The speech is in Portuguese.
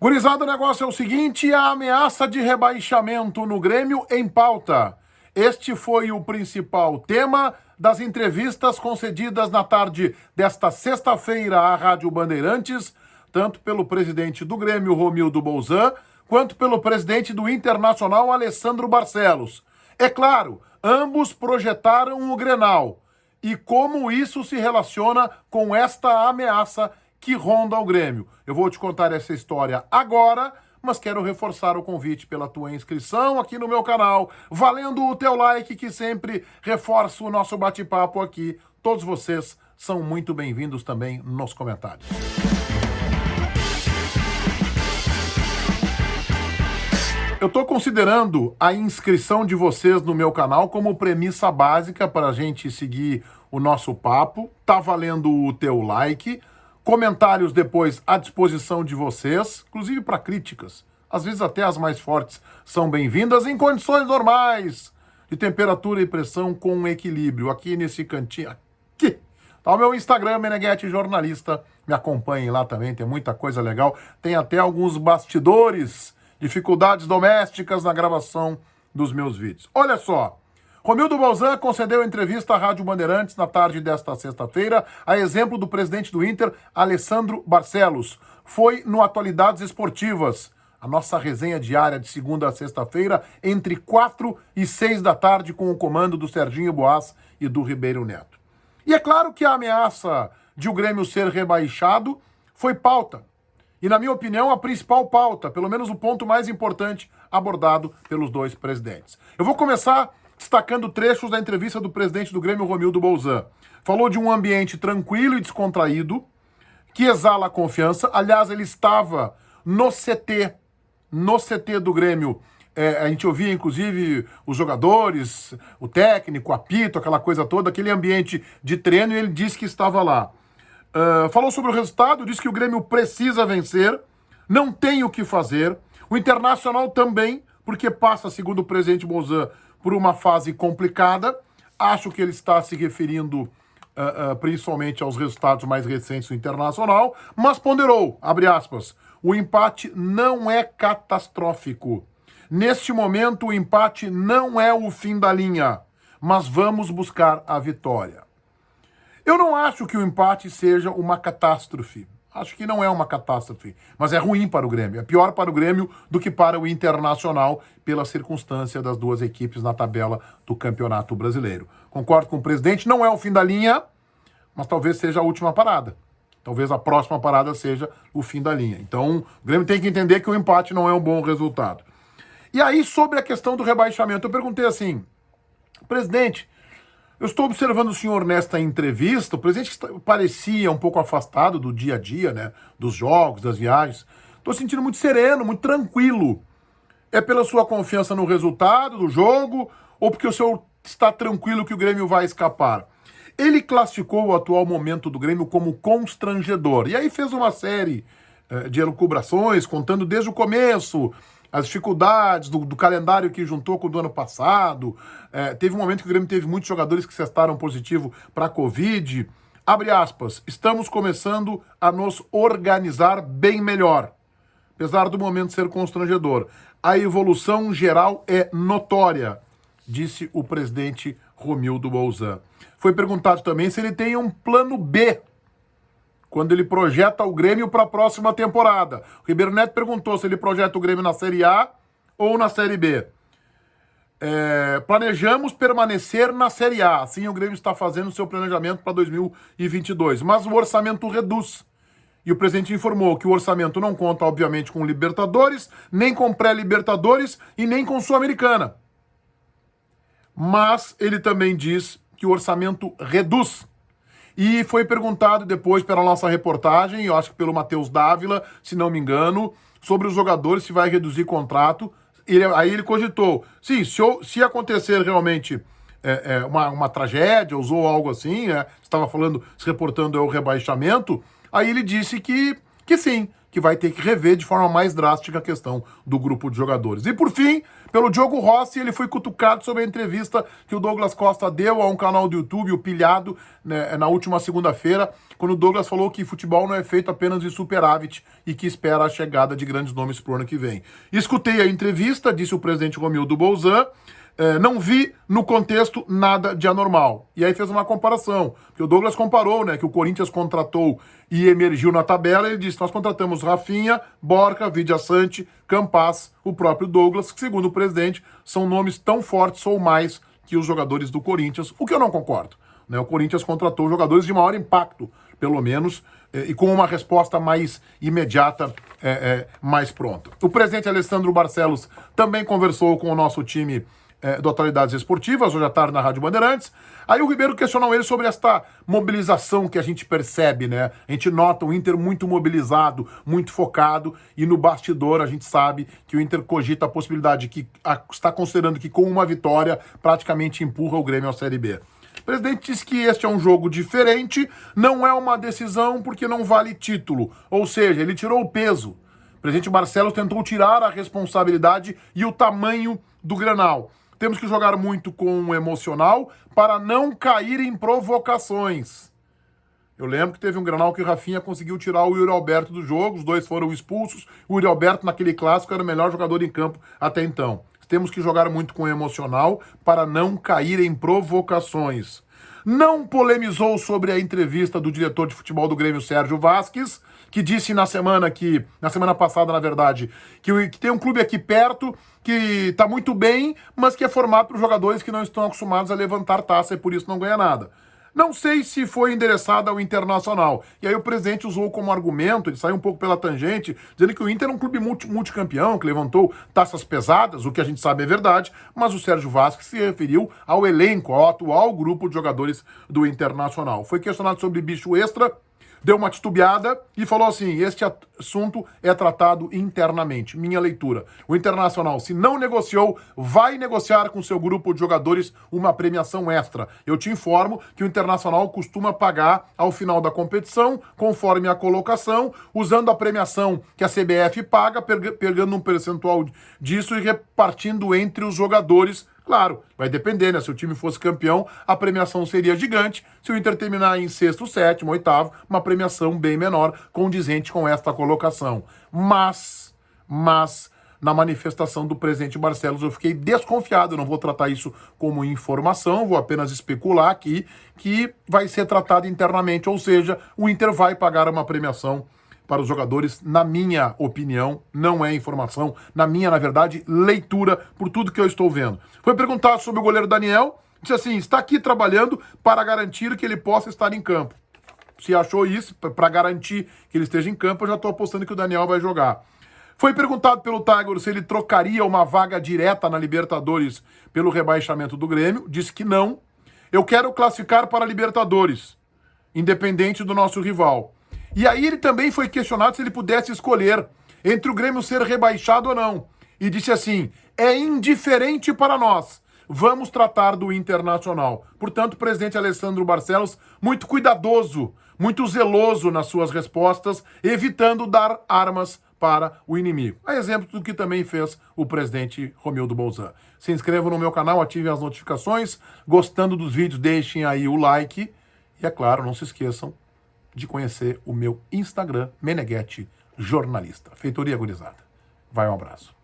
Gurizada, o negócio é o seguinte, a ameaça de rebaixamento no Grêmio em pauta. Este foi o principal tema das entrevistas concedidas na tarde desta sexta-feira à Rádio Bandeirantes, tanto pelo presidente do Grêmio, Romildo Bolzan, quanto pelo presidente do Internacional, Alessandro Barcelos. É claro, ambos projetaram o Grenal e como isso se relaciona com esta ameaça que ronda o Grêmio. Eu vou te contar essa história agora, mas quero reforçar o convite pela tua inscrição aqui no meu canal, valendo o teu like que sempre reforça o nosso bate-papo aqui. Todos vocês são muito bem-vindos também nos comentários. Eu estou considerando a inscrição de vocês no meu canal como premissa básica para a gente seguir o nosso papo. Tá valendo o teu like. Comentários depois à disposição de vocês, inclusive para críticas. Às vezes até as mais fortes são bem-vindas em condições normais de temperatura e pressão com equilíbrio. Aqui nesse cantinho, aqui, tá o meu Instagram, Meneghetti Jornalista. Me acompanhem lá também, tem muita coisa legal. Tem até alguns bastidores, dificuldades domésticas na gravação dos meus vídeos. Olha só. Romildo Bolzan concedeu entrevista à Rádio Bandeirantes na tarde desta sexta-feira, a exemplo do presidente do Inter, Alessandro Barcelos. Foi no Atualidades Esportivas, a nossa resenha diária de segunda a sexta-feira, entre 4 e 6 da tarde, com o comando do Serginho Boas e do Ribeiro Neto. E é claro que a ameaça de o Grêmio ser rebaixado foi pauta. E, na minha opinião, a principal pauta, pelo menos o ponto mais importante abordado pelos dois presidentes. Eu vou começar destacando trechos da entrevista do presidente do Grêmio, Romildo Bolzan. Falou de um ambiente tranquilo e descontraído, que exala a confiança. Aliás, ele estava no CT do Grêmio. A gente ouvia, inclusive, os jogadores, o técnico, o apito, aquela coisa toda, aquele ambiente de treino, e ele disse que estava lá. Falou sobre o resultado, disse que o Grêmio precisa vencer, não tem o que fazer. O Internacional também, porque passa, segundo o presidente Bolzan, por uma fase complicada. Acho que ele está se referindo principalmente aos resultados mais recentes do Internacional, mas ponderou, abre aspas, o empate não é catastrófico. Neste momento, o empate não é o fim da linha, mas vamos buscar a vitória. Eu não acho que o empate seja uma catástrofe. Acho que não é uma catástrofe, mas é ruim para o Grêmio. É pior para o Grêmio do que para o Internacional, pela circunstância das duas equipes na tabela do Campeonato Brasileiro. Concordo com o presidente, não é o fim da linha, mas talvez seja a última parada. Talvez a próxima parada seja o fim da linha. Então, o Grêmio tem que entender que o empate não é um bom resultado. E aí, sobre a questão do rebaixamento, eu perguntei assim, presidente, eu estou observando o senhor nesta entrevista, o presidente parecia um pouco afastado do dia a dia, né, dos jogos, das viagens. Estou sentindo muito sereno, muito tranquilo. É pela sua confiança no resultado do jogo ou porque o senhor está tranquilo que o Grêmio vai escapar? Ele classificou o atual momento do Grêmio como constrangedor. E aí fez uma série de elucubrações, contando desde o começo as dificuldades do calendário que juntou com o do ano passado. Teve um momento que o Grêmio teve muitos jogadores que testaram positivo para a Covid. Abre aspas, estamos começando a nos organizar bem melhor, apesar do momento ser constrangedor. A evolução geral é notória, disse o presidente Romildo Bolzan. Foi perguntado também se ele tem um plano B quando ele projeta o Grêmio para a próxima temporada. O Ribeiro Neto perguntou se ele projeta o Grêmio na Série A ou na Série B. Planejamos permanecer na Série A. Assim o Grêmio está fazendo o seu planejamento para 2022. Mas o orçamento reduz. E o presidente informou que o orçamento não conta, obviamente, com Libertadores, nem com pré-Libertadores e nem com Sul-Americana. Mas ele também diz que o orçamento reduz. E foi perguntado depois pela nossa reportagem, eu acho que pelo Matheus Dávila, se não me engano, sobre os jogadores, se vai reduzir contrato. Aí ele cogitou, sim, se acontecer realmente uma tragédia, usou algo assim, estava falando, se reportando o rebaixamento, aí ele disse que sim, que vai ter que rever de forma mais drástica a questão do grupo de jogadores. E por fim, pelo Diogo Rossi, ele foi cutucado sobre a entrevista que o Douglas Costa deu a um canal do YouTube, o Pilhado, né, na última segunda-feira, quando o Douglas falou que futebol não é feito apenas de superávit e que espera a chegada de grandes nomes para o ano que vem. Escutei a entrevista, disse o presidente Romildo Bolzan, não vi no contexto nada de anormal. E aí fez uma comparação, porque o Douglas comparou, né, que o Corinthians contratou e emergiu na tabela, ele disse, nós contratamos Rafinha, Borca, Vidia Sante, Campas, o próprio Douglas, que segundo o presidente, são nomes tão fortes ou mais que os jogadores do Corinthians, o que eu não concordo. Né? O Corinthians contratou jogadores de maior impacto, pelo menos, e com uma resposta mais imediata, mais pronta. O presidente Alessandro Barcelos também conversou com o nosso time do Atualidades Esportivas, hoje à tarde na Rádio Bandeirantes. Aí o Ribeiro questionou ele sobre esta mobilização que a gente percebe, né? A gente nota o Inter muito mobilizado, muito focado, e no bastidor a gente sabe que o Inter cogita a possibilidade, que está considerando que com uma vitória praticamente empurra o Grêmio à Série B. O presidente disse que este é um jogo diferente, não é uma decisão porque não vale título, ou seja, ele tirou o peso. O presidente Barcelos tentou tirar a responsabilidade e o tamanho do Grenal. Temos que jogar muito com o emocional para não cair em provocações. Eu lembro que teve um Grenal que o Rafinha conseguiu tirar o Yuri Alberto do jogo, os dois foram expulsos. O Yuri Alberto, naquele clássico, era o melhor jogador em campo até então. Temos que jogar muito com o emocional para não cair em provocações. Não polemizou sobre a entrevista do diretor de futebol do Grêmio, Sérgio Vasquez, que disse na semana passada, na verdade, que tem um clube aqui perto que está muito bem, mas que é formado por jogadores que não estão acostumados a levantar taça e por isso não ganha nada. Não sei se foi endereçada ao Internacional. E aí o presidente usou como argumento, ele saiu um pouco pela tangente, dizendo que o Inter é um clube multicampeão, que levantou taças pesadas, o que a gente sabe é verdade, mas o Sérgio Vasquez se referiu ao elenco, ao atual grupo de jogadores do Internacional. Foi questionado sobre bicho extra, deu uma titubeada e falou assim, este assunto é tratado internamente. Minha leitura. O Internacional, se não negociou, vai negociar com seu grupo de jogadores uma premiação extra. Eu te informo que o Internacional costuma pagar ao final da competição, conforme a colocação, usando a premiação que a CBF paga, pegando um percentual disso e repartindo entre os jogadores. Claro, vai depender, né? Se o time fosse campeão, a premiação seria gigante. Se o Inter terminar em sexto, sétimo, oitavo, uma premiação bem menor, condizente com esta colocação. Mas, na manifestação do presidente Barcelos, eu fiquei desconfiado. Eu não vou tratar isso como informação, vou apenas especular aqui que vai ser tratado internamente, ou seja, o Inter vai pagar uma premiação para os jogadores, na minha opinião, não é informação, na minha, na verdade, leitura por tudo que eu estou vendo. Foi perguntado sobre o goleiro Daniel, disse assim, está aqui trabalhando para garantir que ele possa estar em campo. Se achou isso, para garantir que ele esteja em campo, eu já estou apostando que o Daniel vai jogar. Foi perguntado pelo Tiger se ele trocaria uma vaga direta na Libertadores pelo rebaixamento do Grêmio, disse que não. Eu quero classificar para a Libertadores, independente do nosso rival. E aí ele também foi questionado se ele pudesse escolher entre o Grêmio ser rebaixado ou não. E disse assim, é indiferente para nós, vamos tratar do Internacional. Portanto, o presidente Alessandro Barcelos, muito cuidadoso, muito zeloso nas suas respostas, evitando dar armas para o inimigo. A exemplo do que também fez o presidente Romildo Bolzan. Se inscrevam no meu canal, ativem as notificações. Gostando dos vídeos, deixem aí o like. E é claro, não se esqueçam de conhecer o meu Instagram, Meneghetti Jornalista. Feitoria gurizada. Vai, um abraço.